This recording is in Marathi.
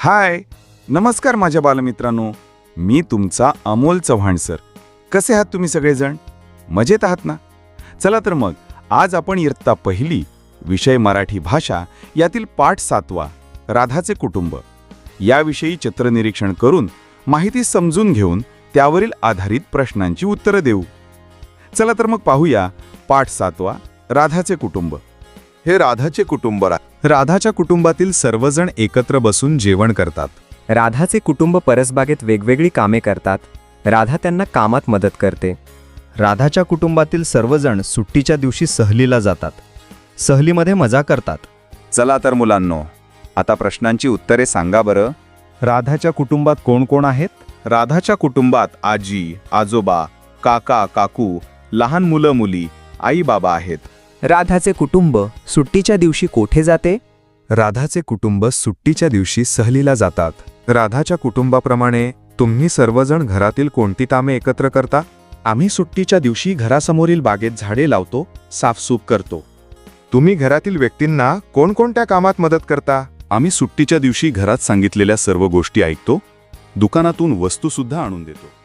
हाय, नमस्कार माझ्या बालमित्रांनो. मी तुमचा अमोल चव्हाण सर. कसे आहात तुम्ही सगळेजण? मजेत आहात ना? चला तर मग आज आपण इयत्ता पहिली विषय मराठी भाषा यातील पाठ 7वा राधाचे कुटुंब याविषयी चित्रनिरीक्षण करून माहिती समजून घेऊन त्यावरील आधारित प्रश्नांची उत्तरं देऊ. चला तर मग पाहूया पाठ 7वा राधाचे कुटुंब. हे राधाचे कुटुंब. राधाच्या कुटुंबातील सर्वजण एकत्र बसून जेवण करतात. राधाचे कुटुंब परसबागेत वेगवेगळी कामे करतात. राधा त्यांना कामात मदत करते. राधाच्या कुटुंबातील सर्वजण सुट्टीच्या दिवशी सहलीला जातात. सहलीमध्ये मजा करतात. चला तर मुलांनो, आता प्रश्नांची उत्तरे सांगा बरं. राधाच्या कुटुंबात कोण कोण आहेत? राधाच्या कुटुंबात आजी, आजोबा, काका, काकू, लहान मुलं मुली, आई बाबा आहेत. राधाचे कुटुंब सुट्टीच्या दिवशी कोठे जाते? राधाचे कुटुंब सुट्टीच्या दिवशी सहलीला जातात. राधाच्या कुटुंबाप्रमाणे तुम्ही सर्वजण घरातील कोणती कामे एकत्र करता? आम्ही सुट्टीच्या दिवशी घरासमोरील बागेत झाडे लावतो, साफसूफ करतो. तुम्ही घरातील व्यक्तींना कोणकोणत्या कामात मदत करता? आम्ही सुट्टीच्या दिवशी घरात सांगितलेल्या सर्व गोष्टी ऐकतो, दुकानातून वस्तू सुद्धा आणून देतो.